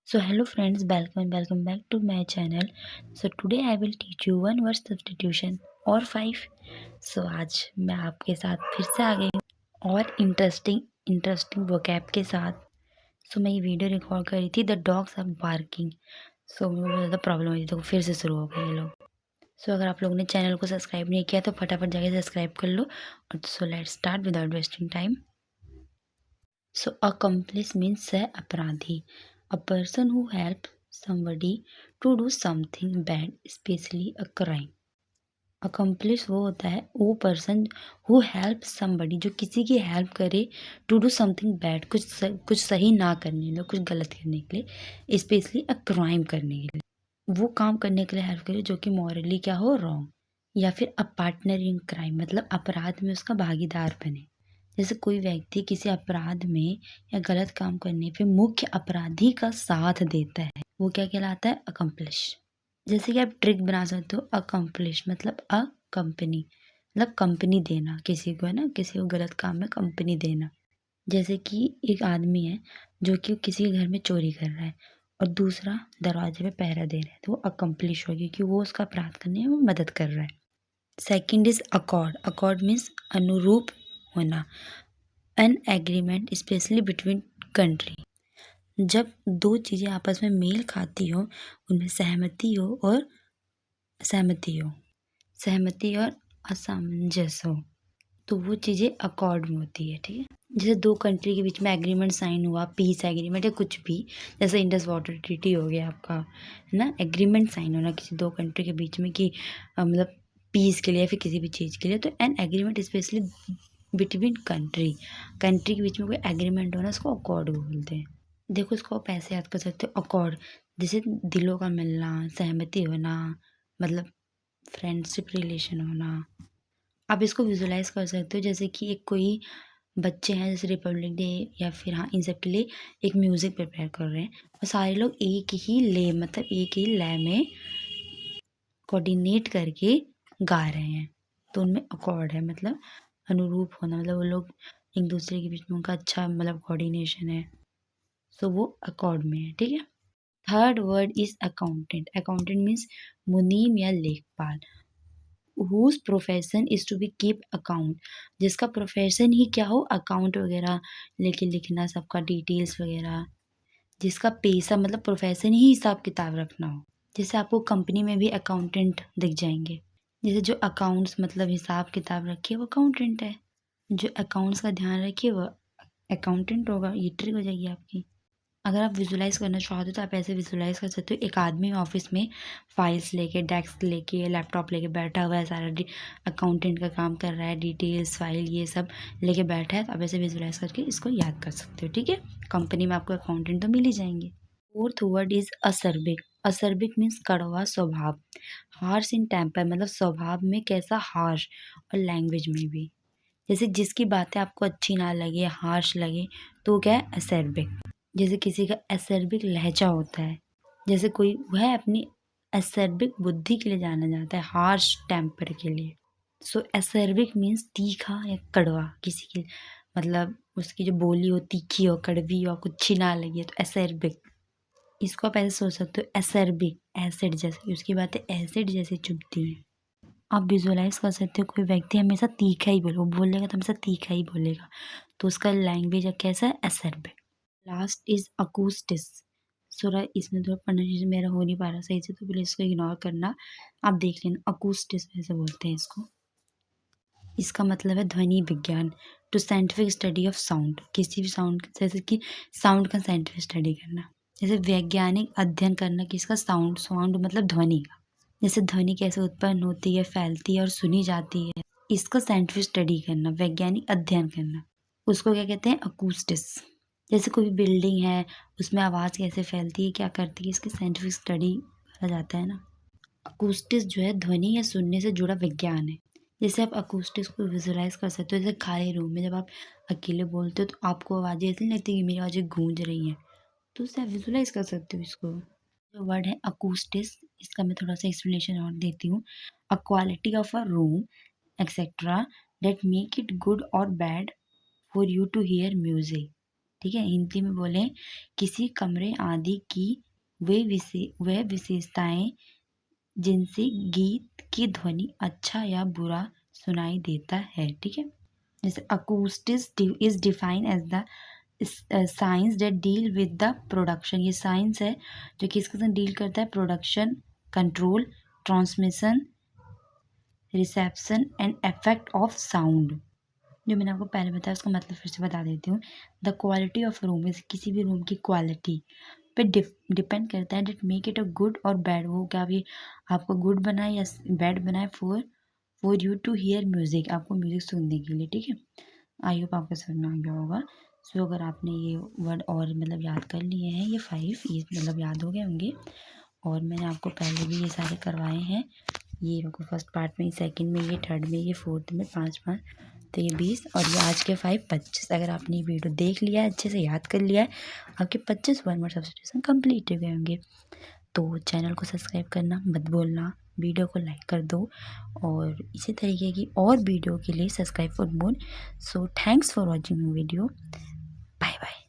So hello friends, welcome back to my channel. So today I will teach you one word substitution और 5. So आज मैं आपके साथ फिर से आ गई हूँ और इंटरेस्टिंग वोकैब के साथ. सो मैं ये वीडियो रिकॉर्ड कर रही थी द डॉग्स आर बार्किंग. सो मुझे बहुत ज़्यादा प्रॉब्लम हुई थी तो फिर से शुरू हो गए ये लोग. सो अगर आप लोगों ने चैनल को सब्सक्राइब नहीं किया तो फटाफट जाके सब्सक्राइब कर लो. और so let's start without wasting time. So accomplice means सह अपराधी. A person who helps somebody to do something bad, especially a crime. Accomplice वो होता है वो पर्सन हु हेल्प समबडी जो किसी की हेल्प करे टू डू समथिंग बैड कुछ सही ना करने के लिए कुछ गलत करने के लिए स्पेशली अ क्राइम करने के लिए वो काम करने के लिए हेल्प करे जो कि मॉरली क्या हो रॉन्ग या फिर अ पार्टनर इन क्राइम मतलब अपराध में उसका भागीदार बने. जैसे कोई व्यक्ति किसी अपराध में या गलत काम करने पे मुख्य अपराधी का साथ देता है वो क्या कहलाता है अकम्प्लिश. जैसे कि आप ट्रिक बना सकते हो अकम्प्लिश मतलब अ कंपनी मतलब कंपनी देना किसी को है ना किसी को गलत काम में कंपनी देना. जैसे कि एक आदमी है जो कि किसी के घर में चोरी कर रहा है और दूसरा दरवाजे पे पहरा दे रहा है तो वो अकम्प्लिश होगी क्योंकि वो उसका अपराध करने में मदद कर रहा है. Second is accord. Accord means अनुरूप होना. An agreement specially between country. जब दो चीज़ें आपस में मेल खाती हो उनमें सहमति और असामंजस्य हो तो वो चीज़ें अकॉर्ड में होती है. ठीक है. जैसे दो कंट्री के बीच में एग्रीमेंट साइन हुआ पीस एग्रीमेंट या कुछ भी जैसे इंडस वाटर ट्रीटी हो गया आपका है ना. एग्रीमेंट साइन होना किसी दो कंट्री के बीच में कि मतलब पीस के लिए या फिर किसी भी चीज़ के लिए तो an agreement specially between country के बीच में कोई एग्रीमेंट होना उसको अकॉर्ड बोलते हैं. देखो इसको आप ऐसे याद कर सकते हो अकॉर्ड जैसे दिलों का मिलना सहमति होना मतलब फ्रेंडशिप रिलेशन होना. आप इसको विजुलाइज कर सकते हो जैसे कि एक कोई बच्चे हैं जैसे रिपब्लिक डे या फिर हाँ इन सब के लिए एक म्यूज़िक प्रिपेयर कर रहे हैं और सारे लोग एक ही लय में कोऑर्डिनेट करके गा रहे हैं तो उनमें अकॉर्ड है मतलब अनुरूप होना मतलब वो लोग एक दूसरे के बीच में उनका अच्छा मतलब कोऑर्डिनेशन है सो वो अकॉर्ड में है. ठीक है. Third word is accountant. Accountant means मुनीम या लेखपाल whose profession is to be keep account. जिसका प्रोफेशन ही क्या हो अकाउंट वगैरह लेके लिखना सबका डिटेल्स वगैरह. जिसका पेशा मतलब प्रोफेशन ही हिसाब किताब रखना हो. जैसे आपको कंपनी में भी अकाउंटेंट दिख जाएंगे. जैसे जो अकाउंट्स मतलब हिसाब किताब रखे वो अकाउंटेंट है. जो अकाउंट्स का ध्यान रखे वो अकाउंटेंट होगा. ये ट्रिक हो जाएगी आपकी. अगर आप विजुलाइज करना चाहते हो तो आप ऐसे विजुलाइज कर सकते हो एक आदमी ऑफिस में फाइल्स लेके डेस्क लेके लैपटॉप लेके बैठा हुआ है सारा अकाउंटेंट का काम कर रहा है डिटेल्स फाइल ये सब लेके बैठा है तो आप ऐसे विजुलाइज करके इसको याद कर सकते हो. ठीक है. कंपनी में आपको अकाउंटेंट तो मिल ही जाएंगे. Fourth word is acerbic. Acerbic means कड़वा स्वभाव. हार्श इन टेम्पर मतलब स्वभाव में कैसा हार्श और लैंग्वेज में भी. जैसे जिसकी बातें आपको अच्छी ना लगे हार्श लगे तो क्या है असर्बिक. जैसे किसी का असर्बिक लहजा होता है. जैसे कोई वह अपनी असर्बिक बुद्धि के लिए जाना जाता है हार्श टेम्पर के लिए. सो असर्बिक मीन्स तीखा या कड़वा किसी की मतलब उसकी जो बोली हो तीखी हो कड़वी हो आपको अच्छी ना लगे तो असर्बिक. इसको आप ऐसे सोच सकते हो असर्बिक एसिड जैसे उसकी बातें एसिड जैसे चुभती हैं. आप विजुअलाइज कर सकते हो कोई व्यक्ति हमेशा तीखा ही बोले वो बोलेगा तो हमेशा तीखा ही बोलेगा तो उसका लैंग्वेज कैसा है असर्बिक. Last is अकूस्टिस. थोड़ा इसमें थोड़ा प्रोनाउंसिएशन मेरा हो नहीं पा रहा सही से तो प्लीज इसको इग्नोर करना. आप देख लेना अकूस्टिस ऐसे बोलते हैं इसको. इसका मतलब है ध्वनि विज्ञान. To scientific study of sound किसी भी साउंड जैसे कि साउंड का साइंटिफिक स्टडी करना. जैसे वैज्ञानिक अध्ययन करना किसका साउंड साउंड मतलब ध्वनि का. जैसे ध्वनि कैसे उत्पन्न होती है फैलती है और सुनी जाती है इसका साइंटिफिक स्टडी करना वैज्ञानिक अध्ययन करना उसको क्या कहते हैं अकूस्टिस. जैसे कोई बिल्डिंग है उसमें आवाज़ कैसे फैलती है क्या करती है इसकी साइंटिफिक स्टडी करा जाता है ना. अकूस्टिक्स जो है ध्वनि या सुनने से जुड़ा विज्ञान है. जैसे आप अकूस्टिक्स को विजुलाइज कर सकते हो जैसे खाली रूम में जब आप अकेले बोलते हो तो आपको आवाज़ें ऐसी नहीं लगती कि मेरी आवाज़ें गूंज रही हैं तो उससे आप विजुलाइज कर सकते हो इसको. जो वर्ड है अकूस्टिक्स इसका मैं थोड़ा सा एक्सप्लेनेशन और देती हूँ. A quality of a room etcetera that make it good और bad for you to hear music. ठीक है। हिंदी में बोलें, किसी कमरे आदि की वह विशेषताएं जिनसे गीत की ध्वनि अच्छा या बुरा सुनाई देता है। ठीक है। जैसे acoustics is defined as the science that deal with the production. ये साइंस है जो किसके साथ डील करता है? Production, control, transmission, reception and effect of sound. जो मैंने आपको पहले बताया उसका मतलब फिर से बता देती हूँ। The quality of room is, किसी भी रूम की क्वालिटी पे डिपेंड करता है that make it a good और बैड। वो क्या भी आपको गुड बनाए या बैड बनाए for you to hear music, आपको म्यूजिक सुनने के लिए। ठीक है। आई होप आपको समझ में आ गया होगा। सो अगर आपने ये वर्ड और मतलब याद कर लिए हैं, ये 5 ये मतलब याद हो गए होंगे, और मैंने आपको पहले भी ये सारे करवाए हैं। ये देखो फर्स्ट पार्ट में, सेकंड में, ये थर्ड में, ये फोर्थ में, 5 तो ये 20 और ये आज के 5 25। अगर आपने ये वीडियो देख लिया है, अच्छे से याद कर लिया है, आपके 25 वन वर्ड सब्स्टिट्यूशन कंप्लीट हो गए होंगे। तो चैनल को सब्सक्राइब करना मत भूलना, वीडियो को लाइक कर दो, और इसी तरीके की और वीडियो के लिए subscribe for more. So thanks for watching video. Bye bye.